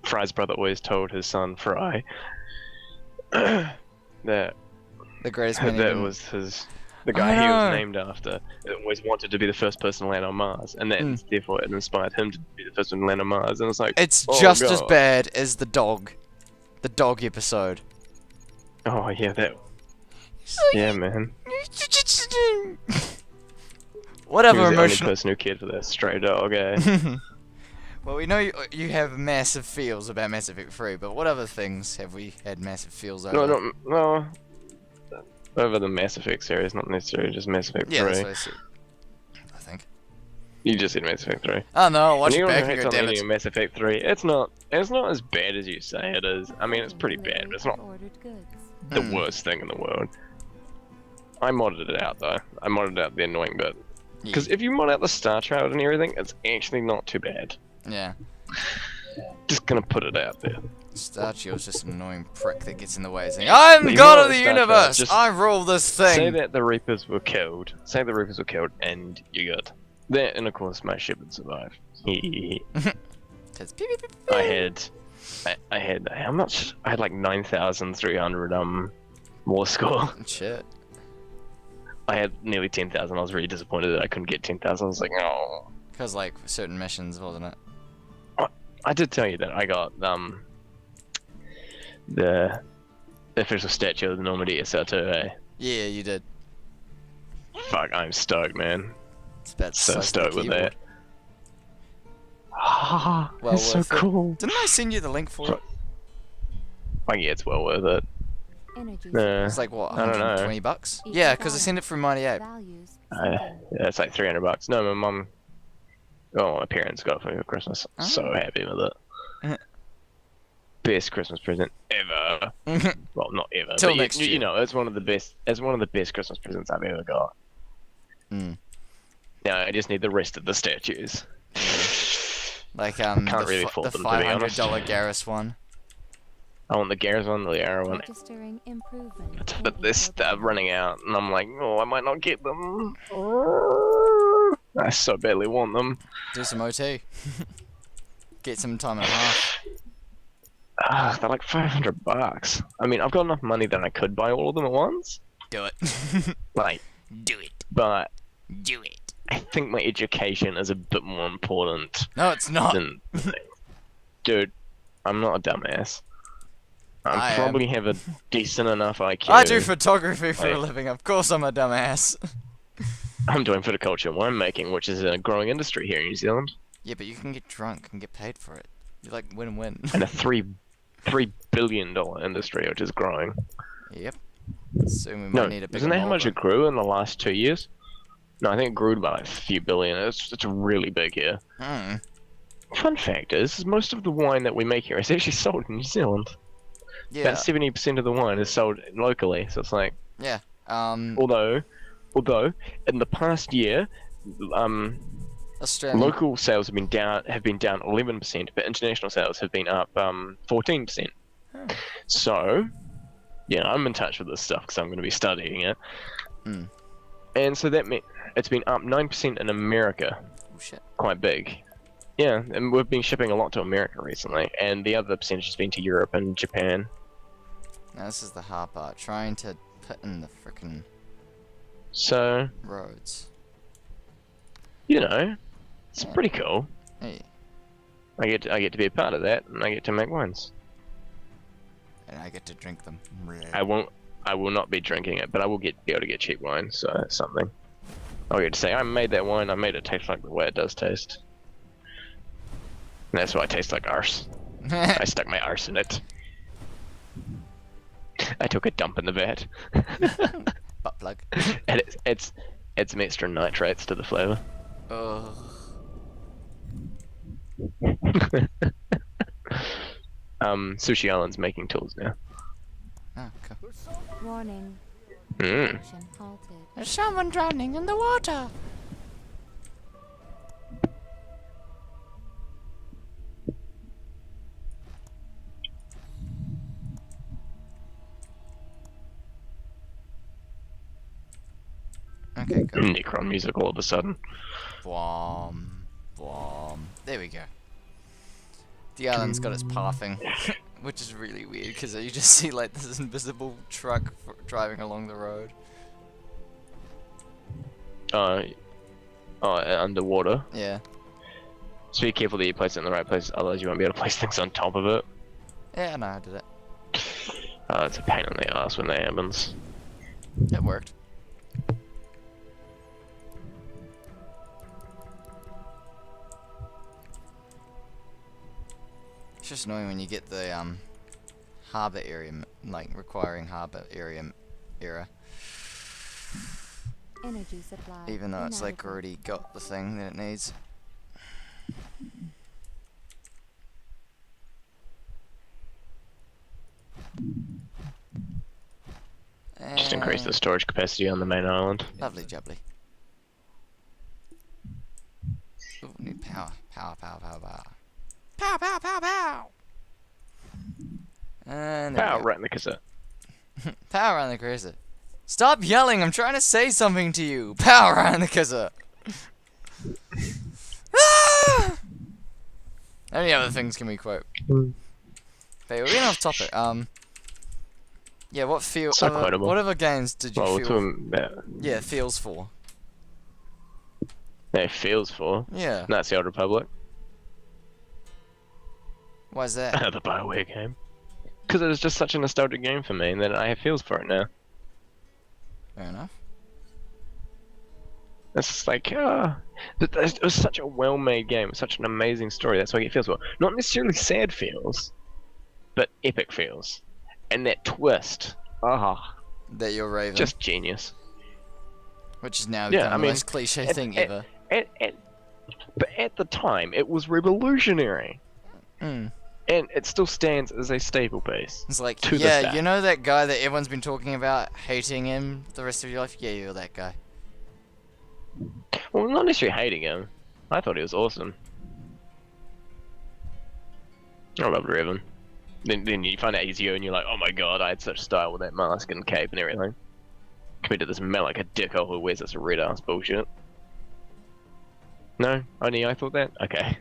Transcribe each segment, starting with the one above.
Fry's brother always told his son Fry that The greatest man that even... was the I guy he was know. named after. Always wanted to be the first person to land on Mars, and that therefore it inspired him to be the first one to land on Mars. And it's like, It's oh, just God. as bad as the dog episode. Oh yeah, that. Yeah, man. Whatever He was the only emotional. person who cared for that stray dog, eh? Well, we know you have massive feels about Mass Effect 3, but what other things have we had massive feels over? No. Over the Mass Effect series, not necessarily just Mass Effect 3. Yeah, that's what I said. I think. You just said Mass Effect 3. Oh no, watch When it you back hate and go, on damn any it. of Mass Effect 3, it's not as bad as you say it is. I mean, it's pretty bad, but it's not the worst thing in the world. I modded it out though. I modded out the annoying bit. Because if you mod out the Star Child and everything, it's actually not too bad. Yeah. Just gonna put it out there. Starchio's just an annoying prick that gets in the way saying, I'm But God of the the Star Child, universe! just I rule this thing! Say that the Reapers were killed. Say the Reapers were killed, and you're good. That, and of course, my ship would survive. Says, beep, beep, beep, beep. I had how much? I had like 9,300 war score. Shit. I had nearly 10,000. I was really disappointed that I couldn't get 10,000. I was like, oh. Because, like, certain missions, wasn't it? I did tell you that I got the official statue of the Normandy SR2, eh? Yeah, you did. Fuck, I'm stoked, man. It's about So stoked with keyboard. that. Ah, Well it's so worth it. cool. Didn't I send you the link for it? Oh yeah, it's well worth it. Nah, It's like, what, I don't know. 120 bucks? Yeah, because I sent it from 98. yeah, it's like 300 bucks. No, my my parents got it for me for Christmas. Oh. So happy with it. Best Christmas present ever. Well, not ever. Till but next year. You know, it's one of the best. It's one of the best Christmas presents I've ever got. Mm. Now I just need the rest of the statues. Like, Can't the, really the afford them, to be honest. $500 Garrus one. I want the Garrus one, the Arrow one. Registering improvement. But they're running out, and I'm like, oh, I might not get them. I so badly want them. Do some OT. Get some time and a half. They're like 500 bucks. I mean, I've got enough money that I could buy all of them at once. Do it. Like, Do it. but Do it. I think my education is a bit more important No, it's not. than. Dude, I'm not a dumbass. I I probably have a decent enough IQ. I do photography for a Like- living. Of course I'm a dumbass. I'm doing viticulture and winemaking, which is a growing industry here in New Zealand, Yeah, but you can get drunk and get paid for it. You like win-win. and a $3 billion industry, which is growing. Yep. Soon we might No, need a bigger isn't that how much mold it grew in the last 2 years? No, I think it grew by like a few billion. It's really big here. run. Fun fact is, most of the wine that we make here is actually sold in New Zealand. Yeah. About 70% of the wine is sold locally, so it's like, Yeah. although in the past year, Australian. local sales have been down 11%, but international sales have been up 14%. Oh. So, yeah, I'm in touch with this stuff because I'm going to be studying it. Mm. And so that meant it's been up 9% in America, Oh shit. quite big. Yeah, and we've been shipping a lot to America recently, and the other percentage has been to Europe and Japan. Now this is the hard part. Trying to put in the frickin' So, roads. you know, it's pretty cool. Hey. I get to be a part of that, and I get to make wines. And I get to drink them. I will not be drinking it, but I will be able to get cheap wine, so that's something. I'll get to say, I made that wine, I made it taste like the way it does taste. And that's why it tastes like arse. I stuck my arse in it. I took a dump in the vat. Butt plug. And it's some extra nitrates to the flavour. Ugh. Sushi Island's making tools now. Oh, cool. Warning. Mm. Production halted. There's someone drowning in the water. Okay, good. Necron music all of a sudden. Bwom. Bwom. There we go. The island's got its pathing, which is really weird because you just see like this invisible truck driving along the road. Underwater. Yeah. So be careful that you place it in the right place, otherwise you won't be able to place things on top of it. Yeah, no, I did it. It's a pain in the ass when that happens. It worked. It's just annoying when you get the harbour area, like requiring harbour area error. Energy supply. Even though it's like inadequate. already got the thing that it needs. Just increase the storage capacity on the main island. Lovely jubbly. Ooh, need power. Power. Pow! And there we Pow, go. right in the cassette. Power around the cruiser. Stop yelling! I'm trying to say something to you. Power around the cruiser. Ah! How many other things can we quote? But we're getting off topic. Yeah, what feel? So quotable. What other games did you Well, we're feel? talking about Yeah, feels for. it feels for. Yeah. And that's the Old Republic. Why is that? The BioWare game. Because it was just such a nostalgic game for me, and then I have feels for it now. Fair enough. It's just like, it was such a well-made game, such an amazing story. That's why I get feels for. Not necessarily sad feels, but epic feels. And that twist, That you're Raven. just genius. Which is now Yeah, become I the mean, most cliche at- thing at- ever. But at the time, it was revolutionary. Mm. And it still stands as a staple piece. It's like, To this yeah, day. you know that guy that everyone's been talking about, hating him the rest of your life? Yeah, you're that guy. Well, not necessarily hating him. I thought he was awesome. I loved Revan. Then you find out he's you and you're like, oh my god, I had such style with that mask and cape and everything. Compared to this man like a dickhole who wears this red ass bullshit. No? Only I thought that? Okay.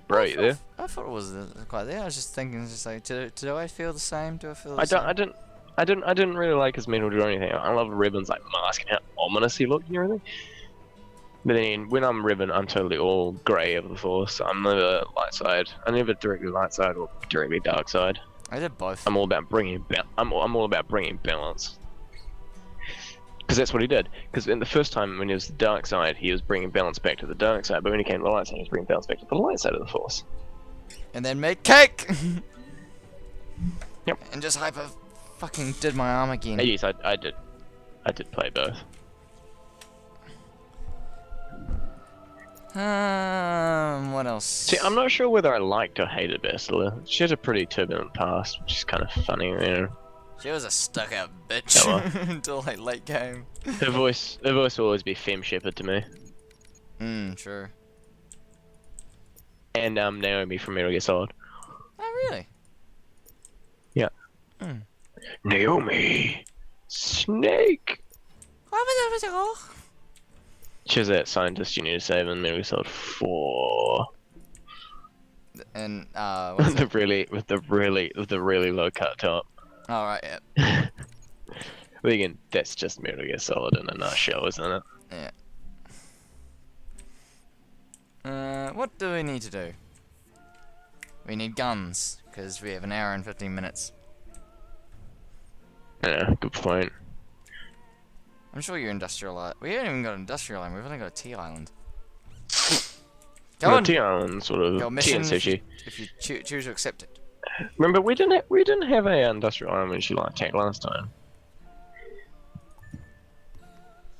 Bro, you there? I thought it was quite there. I was just thinking, just like, do I feel the same? Do I feel the I same? didn't really like his metal or anything. I love Revan's like mask and how ominous he looked and everything. But then when I'm Revan, I'm totally all grey of the Force. I'm never light side. I'm never directly light side or directly dark side. I did both. I'm all about bringing I'm all about bringing balance. Because that's what he did. Because in the first time when he was the dark side, he was bringing balance back to the dark side. But when he came to the light side, he was bringing balance back to the light side of the Force. And then make cake! Yep. And just hyper fucking did my arm again. Yes, I did play both. What else? See, I'm not sure whether I liked or hated Bastila. She had a pretty turbulent past, which is kind of funny, you know. She was a stuck-out bitch Oh, well. until like late game. Her voice will always be Femme Shepherd to me. True. And Naomi from Metal Gear Solid. Oh, really? Yeah. Naomi! Snake! She was that scientist you need to save in Metal Gear Solid 4. And what's with the really low cut top. all right, yeah. But again, that's just Metal Gear Solid in a nutshell, isn't it? Yeah. What do we need to do? We need guns, because we have an hour and 15 minutes. Yeah, good point. I'm sure you're industrial island. We haven't even got an industrial island, we've only got a tea island. Go Well, on! Tea Island, sort of Go tea mission and sushi. if you choose to accept it. Remember, we didn't have a industrial island when she like attacked last time.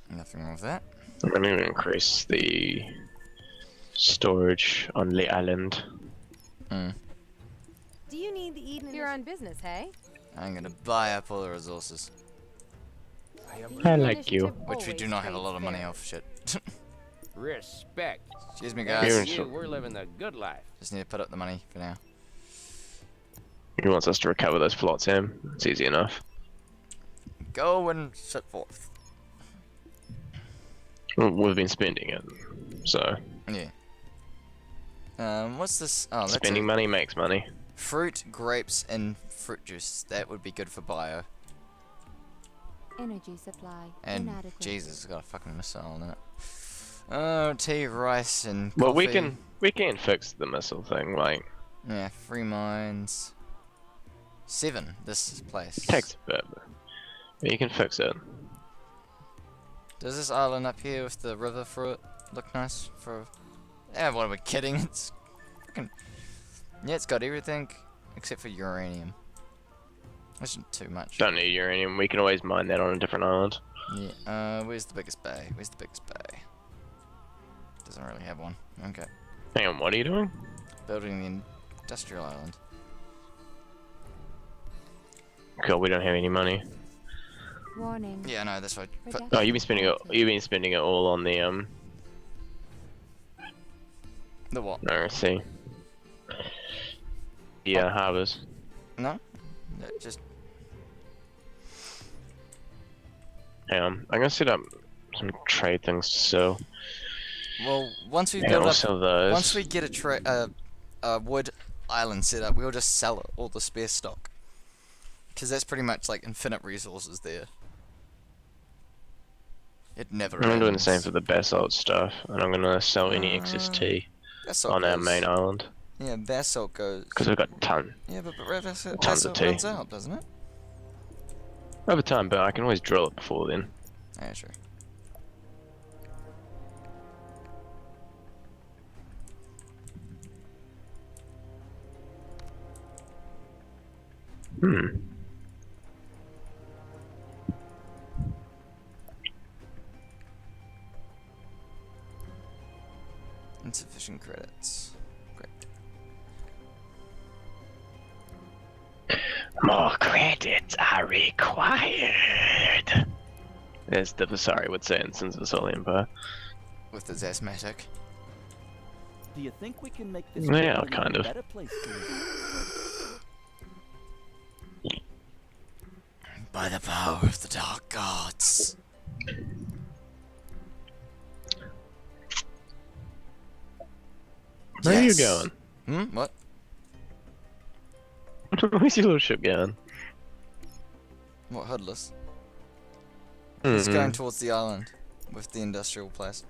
Nothing wrong with that. I'm going to increase the storage on the island. Mm. Do you need the Eden? You're on business, hey? I'm gonna buy up all the resources. I like you. Which we do not have a lot of money off, shit. Respect. Excuse me, You're guys. in You, we're living the good life. Just need to put up the money for now. He wants us to recover those plots, Sam. It's easy enough. Go and set forth. Well, we've been spending it, so Yeah. What's this? Oh, that's spending money makes money. fruit, grapes, and fruit juice. That would be good for bio. Energy supply And inadequate. Jesus, it's got a fucking missile in it. Oh, tea, rice, and coffee. Well, we can fix the missile thing. Like, Yeah, 3 mines. 7. This place. takes a bit, but you can fix it. Does this island up here with the river through it look nice? For yeah, what am I kidding? It's fucking yeah, it's got everything except for uranium. Which isn't too much. Don't need uranium. We can always mine that on a different island. Yeah. Where's the biggest bay? Where's the biggest bay? Doesn't really have one. Okay. Hang on, what are you doing? Building the industrial island. Cool, we don't have any money. Warning. Yeah, no, that's right. Oh, you've been spending it. You've been spending it all on the The what? No, see. Yeah, harvest. No? No, just Hang on, I'm gonna set up some trade things to sell. well, once we Yeah, build I'll up, sell those. once we get a wood island set up, we'll just sell it, all the spare stock. Because that's pretty much like infinite resources there. It never I'm doing the same ends. for the basalt stuff, and I'm gonna sell any excess tea Basalt on our goes- main island Yeah, basalt goes. because we've got a ton Yeah, but Tons of basalt tea. runs out, doesn't it? over time, but I can always drill it before then. Yeah, sure. Hmm. Insufficient credits. Great. More credits are required. As the Vasari would say in Sins of the Soul Empire. With his asthmatic. Do you think we can make this Yeah, world a kind of. better place to live? By the power of the dark gods. Where are you Yes. going? What? Where's your little ship going? What, Hoodless? He's going Mhm. towards the island with the industrial place.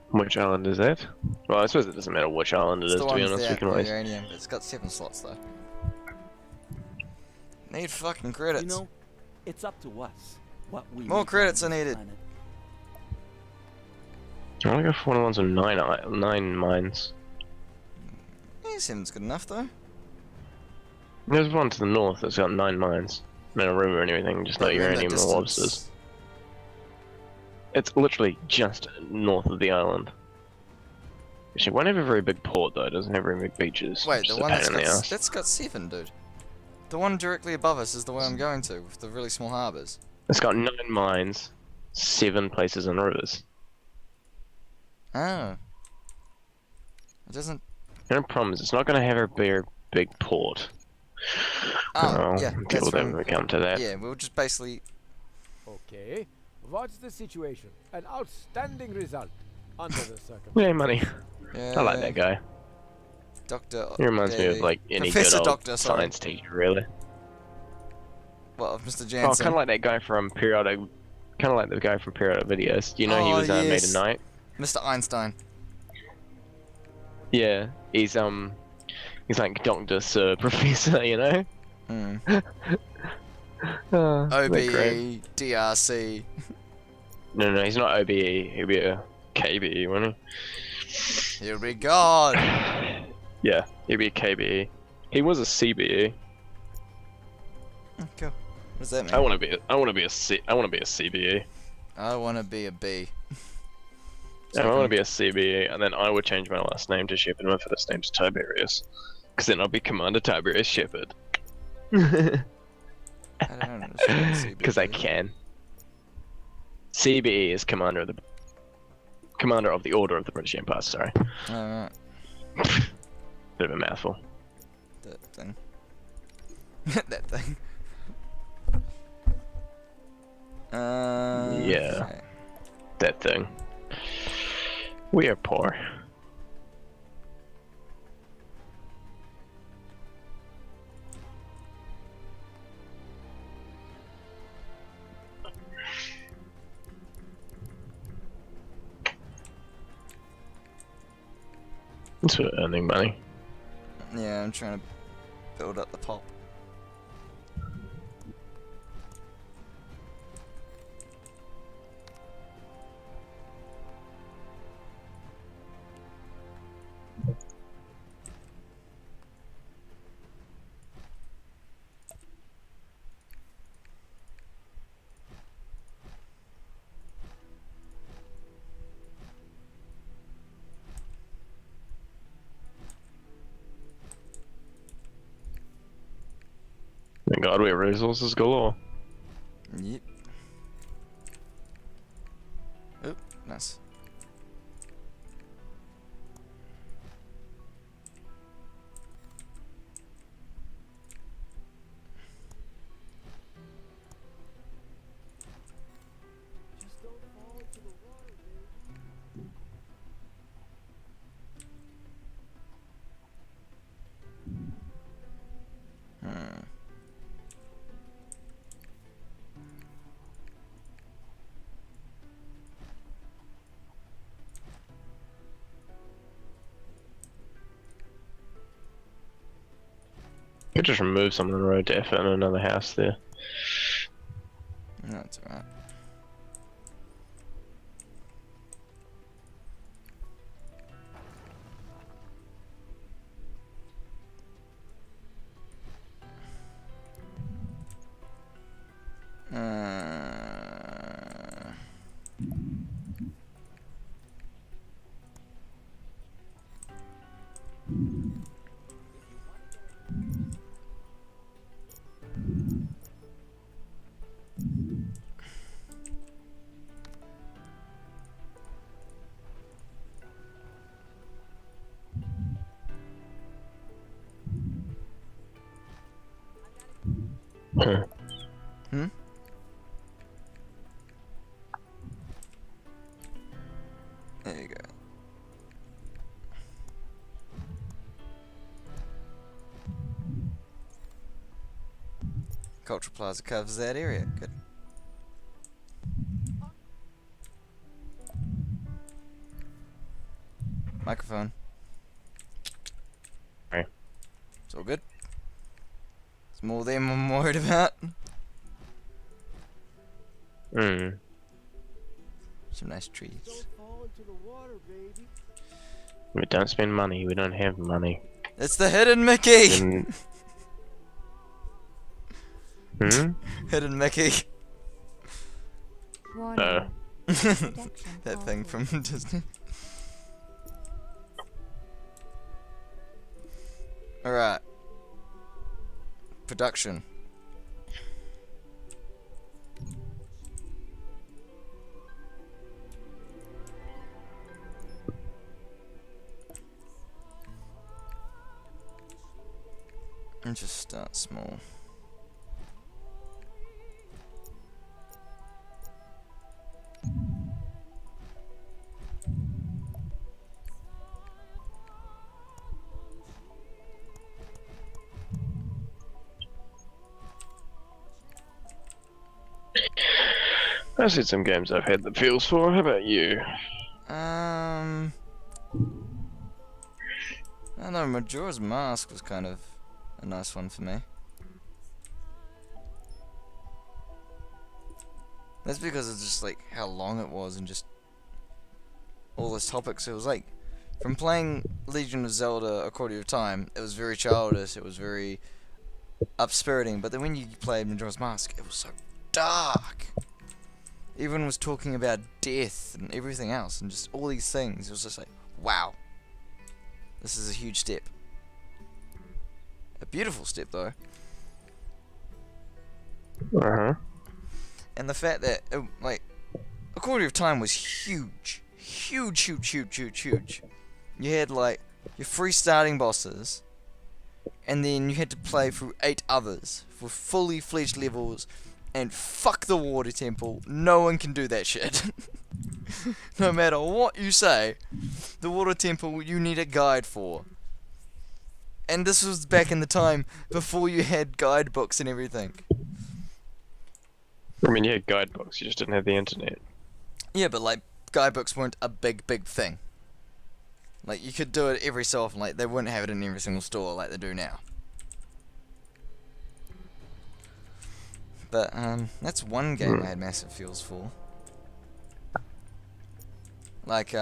Which island is that? Well, I suppose it doesn't matter which island it It's is, the to be one with honest. the We can always. uranium. It's got 7 slots though. Need fucking credits. You know, it's up to us. What we More need credits on are this needed. planet. I want to go for one of the ones with nine mines. Yeah, 7's good enough though. There's one to the north that's got 9 mines. No river and everything, just But not we're in the uranium and distance. lobsters. It's literally just north of the island. Actually, won't have a very big port though, it doesn't have very big beaches. Wait, which the is a one pain that's in the got, ass. that's got 7, dude. The one directly above us is the one I'm going to, with the really small harbours. It's got 9 mines, 7 places and rivers. Oh. It doesn't... The only problem is it's not going to have a very big port. Oh, yeah, deal that's with that when from... we come to that. Yeah, we'll just basically... Okay. What's the situation? An outstanding result under the circumstances. Yeah, money. Yeah, I like that guy. Doctor... He reminds me of Daly. like any Professor good old Doctor, sorry. science teacher, really. What, of Mr. Oh, Jansen? kind of like that guy from periodic. Kind of like the guy from periodic videos. You know, he Oh, was made yes. a knight. Mr. Einstein. Yeah, he's like Doctor Sir Professor, you know. Hmm. Isn't that great? OBE, DRC. No, he's not OBE. He'll be a KBE, won't Here we go. he? Yeah, he'll be a KBE. He was a CBE. Cool. What does that mean? I want to be a CBE. I want to be a B. I want to be a CBE, and then I would change my last name to Shepard, and my first name's Tiberius. Because then I'll be Commander Tiberius Shepard. I don't understand Because I CBE. can. CBE is Commander of the Order of the British Empire, sorry. Alright, Bit of a mouthful. that thing. That thing. Yeah. Okay. that thing. We are poor. It's for earning money. Yeah, I'm trying to build up the pop. Thank God we have resources galore. Yep. Oop, nice. Just don't fall into the water, baby. Hmm. Could just remove some of the road to fit in another house there. That's alright. Hmm? There you go. Cultural Plaza covers that area. Good. Microphone. Right. It's all good. It's more them I'm worried about. Hmm. Some nice trees. Don't fall into the water, baby. We don't spend money, we don't have money. It's the hidden Mickey! And... Hmm? Hidden Mickey. Warning. That thing from Disney. Alright. Production. And just start small. I've seen some games I've had the feels for. How about you? I don't know, Majora's Mask was kind of a nice one for me. That's because of just like how long it was and just all those topics. It was like from playing Legend of Zelda: Ocarina of Time, it was very childish, it was very upspiriting, but then when you played Majora's Mask, it was so dark. Everyone was talking about death and everything else and just all these things. It was just like, wow. This is a huge step. A beautiful step though. Uh-huh. And the fact that, like, Ocarina of Time was huge. Huge, huge, huge, huge, huge. You had, like, your 3 starting bosses, and then you had to play through 8 others for fully fledged levels, And fuck the water temple. No one can do that shit. No matter what you say, the water temple you need a guide for. And this was back in the time before you had guidebooks and everything. I mean, you had guidebooks, you just didn't have the internet. Yeah, but like guidebooks weren't a big thing. Like you could do it every so often. Like they wouldn't have it in every single store like they do now. But that's one game I had massive feels for. Like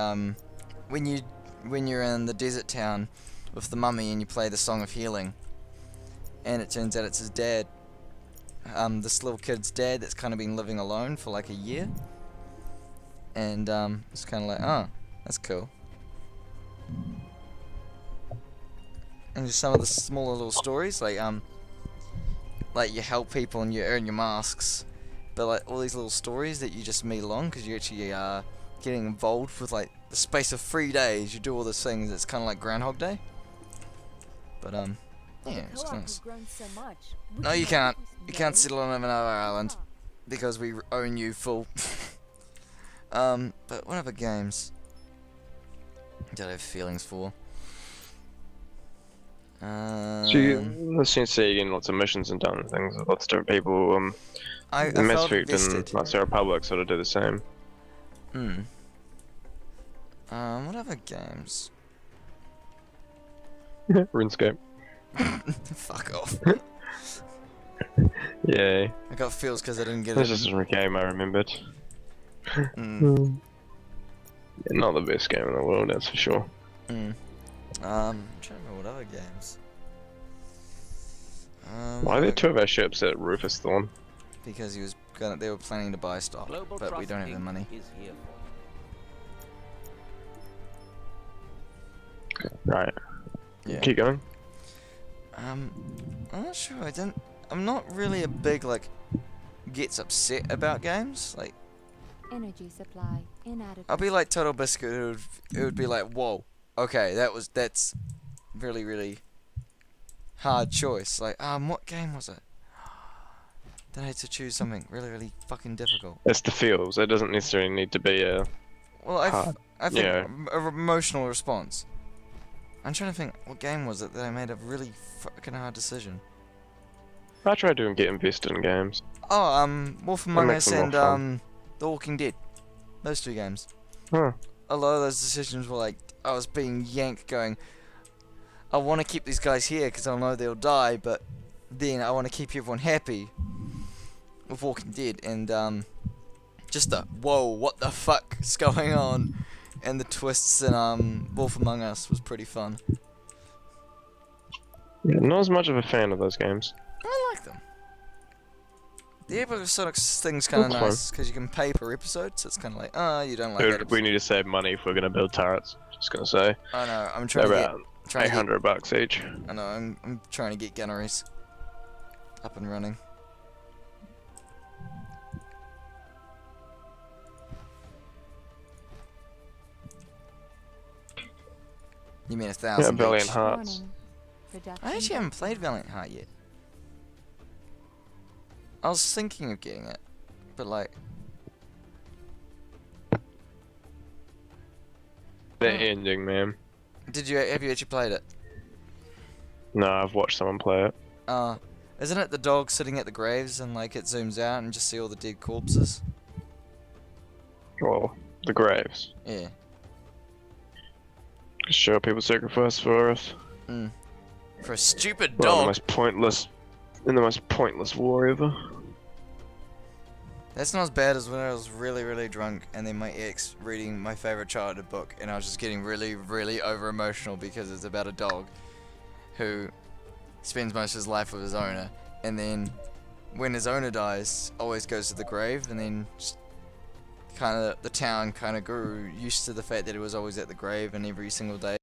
when you're in the desert town with the mummy and you play the Song of Healing, and it turns out it's his dad, this little kid's dad that's kind of been living alone for like a year, and it's kind of like, oh, that's cool. And just some of the smaller little stories, like you help people and you earn your masks, but like all these little stories that you just meet along because you actually are getting involved with like the space of 3 days. You do all these things. It's kind of like Groundhog Day. But yeah, it's nice. No, you can't. You can't settle on another island because we own you full. But what other games did I have feelings for? So you seem to say you're getting lots of missions and done things with lots of different people. I Mass felt Effect invested. and Mass Effect Republic sort of do the same. What other games? RuneScape. Fuck off. Yay. I got feels because I didn't get This it. is a game I remembered. Yeah, not the best game in the world, that's for sure. I'm trying to remember what other games. Why are there two of our ships at Rufus Thorn? Because they were planning to buy stock, Global but we Trust don't have the Inc. money. is here for you. Right. Yeah. Keep going. I'm not sure. I'm not really a big gets upset about games. Like Energy supply inadequate. I'll be like Total Biscuit. It would be like, whoa, okay, that's really hard choice. Like what game was it? Then I had to choose something really fucking difficult. It's the feels. It doesn't necessarily need to be a. Well, I think Yeah. an emotional response. I'm trying to think, what game was it that I made a really fucking hard decision? I try to get invested in games. Oh, Wolf Among makes Us them more and fun. The Walking Dead. Those two games. Huh. A lot of those decisions were like, I was being yanked going, I want to keep these guys here because I know they'll die, but then I want to keep everyone happy with Walking Dead, and just the, whoa, what the fuck is going on? And the twists in Wolf Among Us was pretty fun. Yeah, not as much of a fan of those games. I like them. The episodic thing's kind of That's fine. nice because you can pay per episode, so it's kind of like, you don't like Dude, that we episode. need to save money if we're gonna build turrets. Just gonna say. I know, I'm They're trying to about get $800 each. I know, I'm trying to get gunneries up and running. You mean 1,000 Yeah, each? Valiant Hearts. Warning. Production I actually haven't played Valiant Heart yet. I was thinking of getting it, but like, The ending, man. have you actually played it? No, I've watched someone play it. Isn't it the dog sitting at the graves and like it zooms out and just see all the dead corpses? Well, the graves. Yeah. Sure, people sacrifice for Earth. For a stupid One of the dog. most pointless war ever. That's not as bad as when I was really drunk and then my ex reading my favorite childhood book and I was just getting really over emotional because it's about a dog who spends most of his life with his owner, and then when his owner dies always goes to the grave, and then just the town kind of grew used to the fact that it was always at the grave and every single day